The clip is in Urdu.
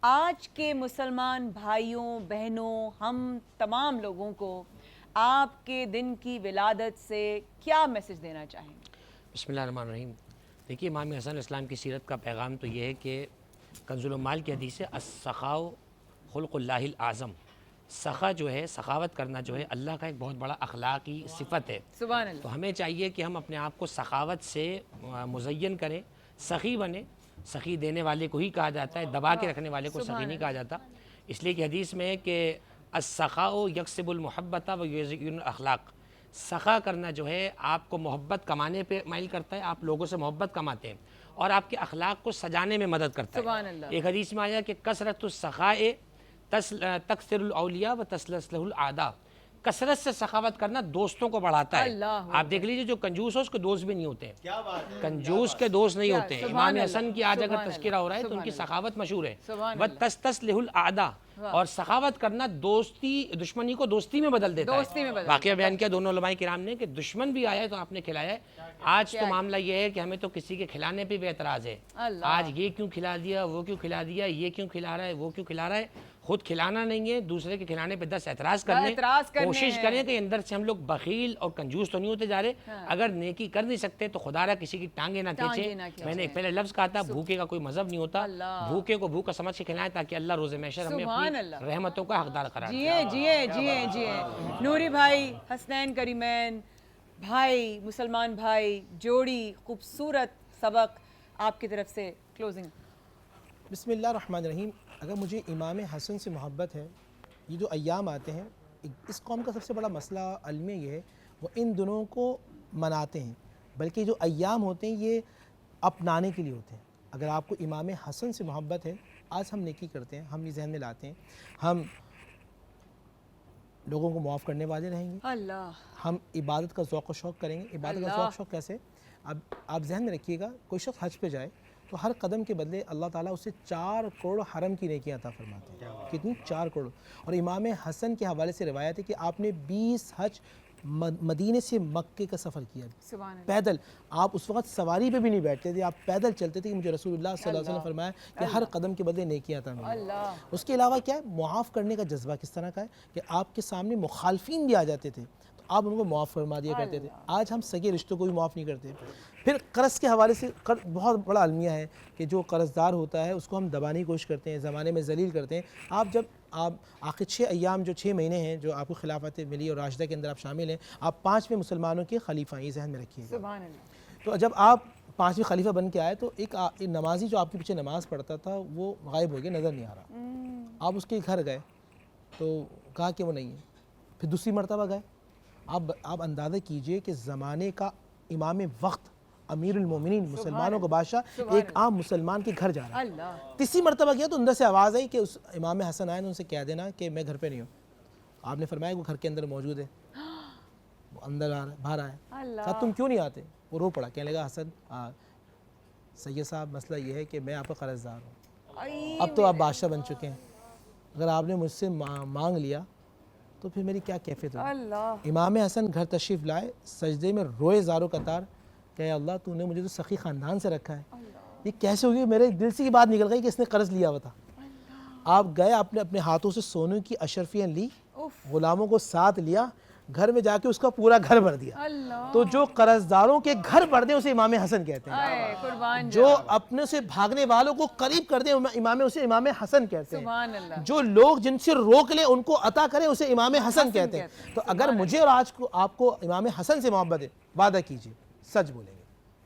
آج کے مسلمان بھائیوں بہنوں ہم تمام لوگوں کو آپ کے دن کی ولادت سے کیا میسج دینا چاہیں گے؟ بسم اللہ الرحمن الرحیم۔ دیکھیے امام حسن اسلام کی سیرت کا پیغام تو یہ ہے کہ کنز العمال کی حدیث ہے السخاء خلق اللہ الاعظم۔ سخا جو ہے، سخاوت کرنا جو ہے اللہ کا ایک بہت بڑا اخلاقی صفت ہے۔ سبحان اللہ۔ تو ہمیں چاہیے کہ ہم اپنے آپ کو سخاوت سے مزین کریں، سخی بنیں۔ سخی دینے والے کو ہی کہا جاتا ہے، دبا کے رکھنے والے کو سخی نہیں کہا جاتا، اس لیے کہ حدیث میں ہے کہ السخاء یکسب المحبت و یزین الاخلاق۔ سخا کرنا جو ہے آپ کو محبت کمانے پہ مائل کرتا ہے، آپ لوگوں سے محبت کماتے ہیں اور آپ کے اخلاق کو سجانے میں مدد کرتا ہے۔ سبحان اللہ۔ ایک حدیث میں آیا کہ کثرت السخاء تکثر الاولیاء و تسلسلہ الاعداء۔ کثرت سے سخاوت کرنا دوستوں کو بڑھاتا ہے۔ آپ دیکھ لیجئے جو کنجوس ہو اس کے دوست بھی نہیں ہوتے ہیں، کنجوس کے دوست نہیں ہوتے ہیں۔ امام حسن کی آج اگر تذکرہ ہو رہا ہے تو ان کی سخاوت مشہور ہے، وَتَسْتَسْلِحُ الْأَعْدَاءَ، اور سخاوت کرنا دشمنی کو دوستی میں بدل دیتا ہے۔ واقعہ بیان کیا دونوں علماء کرام نے کہ دشمن بھی آیا ہے تو آپ نے کھلایا ہے۔ آج تو معاملہ یہ ہے کہ ہمیں تو کسی کے کھلانے پہ بھی اعتراض ہے، آج یہ کیوں کھلا دیا، وہ کیوں کھلا دیا، یہ کیوں کھلا رہا ہے، وہ کیوں کھلا رہا ہے۔ خود کھلانا نہیں ہے، دوسرے کے کھلانے پہ 10 اعتراض کرنے، کوشش کریں کہ اندر سے ہم لوگ بخیل اور کنجوس تو نہیں ہوتے جا رہے۔ اگر نیکی کر نہیں سکتے تو خدا رہا کسی کی ٹانگیں نہ کھینچیں۔ میں نے ایک پہلے لفظ کہا تھا بھوکے کا کوئی مذہب نہیں ہوتا، بھوکے کو بھوکا سمجھ کے کھلائیں تاکہ اللہ روز محشر ہمیں اپنی رحمتوں کا حقدار قرار دے۔ جی نوری بھائی، حسنین کریمین بھائی، مسلمان بھائی، جوڑی خوبصورت سبق آپ کی طرف سے کلوزنگ۔ بسم اللہ الرحمن الرحیم۔ اگر مجھے امام حسن سے محبت ہے، یہ جو ایام آتے ہیں، اس قوم کا سب سے بڑا مسئلہ المیہ یہ ہے وہ ان دنوں کو مناتے ہیں، بلکہ جو ایام ہوتے ہیں یہ اپنانے کے لیے ہوتے ہیں۔ اگر آپ کو امام حسن سے محبت ہے، آج ہم نیکی کرتے ہیں، ہم یہ ذہن میں لاتے ہیں، ہم لوگوں کو معاف کرنے والے رہیں گے، ہم عبادت کا ذوق و شوق کریں گے۔ عبادت کا ذوق و شوق کیسے؟ اب آپ ذہن میں رکھیے گا، کوئی شخص حج پہ جائے تو ہر قدم کے بدلے اللہ تعالیٰ اسے 4 کروڑ حرم کی نیکیاں عطا فرماتے ہیں۔ کتنی؟ 4 کروڑ۔ اور امام حسن کے حوالے سے روایت ہے کہ آپ نے 20 حج مدینے سے مکے کا سفر کیا پیدل۔ آپ اس وقت سواری پہ بھی نہیں بیٹھتے تھے، آپ پیدل چلتے تھے کہ مجھے رسول اللہ صلی اللہ علیہ وسلم نے فرمایا کہ ہر قدم کے بدلے نیکیاں عطا ملیں۔ اس کے علاوہ کیا ہے؟ معاف کرنے کا جذبہ کس طرح کا ہے کہ آپ کے سامنے مخالفین بھی آ جاتے تھے تو آپ ان کو معاف فرما دیا کرتے تھے۔ آج ہم سگے رشتوں کو بھی معاف نہیں کرتے۔ پھر قرض کے حوالے سے بہت بڑا المیہ ہے کہ جو قرض دار ہوتا ہے اس کو ہم دبانے کی کوشش کرتے ہیں، زمانے میں ذلیل کرتے ہیں۔ آپ جب آخر 6 ایام جو 6 مہینے ہیں جو آپ کو خلافت ملی اور راشدہ کے اندر آپ شامل ہیں، آپ 5ویں مسلمانوں کے خلیفہ ہیں، یہ ذہن میں رکھیے گا۔ تو جب آپ 5ویں خلیفہ بن کے آئے تو ایک نمازی جو آپ کے پیچھے نماز پڑھتا تھا وہ غائب ہو گیا، نظر نہیں آ رہا۔ آپ اس کے گھر گئے تو کہا کہ وہ نہیں ہے، پھر دوسری مرتبہ گئے۔ آپ اندازہ کیجئے کہ زمانے کا امام وقت، امیر المومنین، مسلمانوں کا بادشاہ ایک عام مسلمان کے گھر جا رہا ہے۔ تیسری مرتبہ گیا تو اندر سے آواز آئی کہ اس امام حسن آئے، ان سے کہہ دینا کہ میں گھر پہ نہیں ہوں۔ آپ نے فرمایا وہ گھر کے اندر موجود ہے، وہ اندر آ رہا ہے، باہر آیا۔ کہا تم کیوں نہیں آتے؟ وہ رو پڑا، کہنے لگا حسن سید صاحب مسئلہ یہ ہے کہ میں آپ کا قرض دار ہوں، اب تو آپ بادشاہ بن چکے ہیں، اگر آپ نے مجھ سے مانگ لیا تو پھر میری کیا کیفیت ہوگی؟ امام حسن گھر تشریف لائے، سجدے میں روئے زاروں قطار کہ اللہ تو نے مجھے تو سخی خاندان سے رکھا ہے، یہ کیسے ہوگی؟ میرے دل سے یہ بات نکل گئی کہ اس نے قرض لیا ہوا تھا۔ آپ گئے، آپ نے اپنے ہاتھوں سے سونے کی اشرفیاں لی، غلاموں کو ساتھ لیا، گھر میں جا کے اس کا پورا گھر بھر دیا۔ تو جو قرض داروں کے گھر بھر دیں اسے امام حسن کہتے ہیں، جو اپنے سے بھاگنے والوں کو قریب کر دیں اسے امام حسن کہتے ہیں، جو لوگ جن سے روک لیں ان کو عطا کریں اسے امام حسن کہتے ہیں۔ تو اگر مجھے اور آج کو آپ کو امام حسن سے محبت ہے، وعدہ کیجئے سچ بولیں گے۔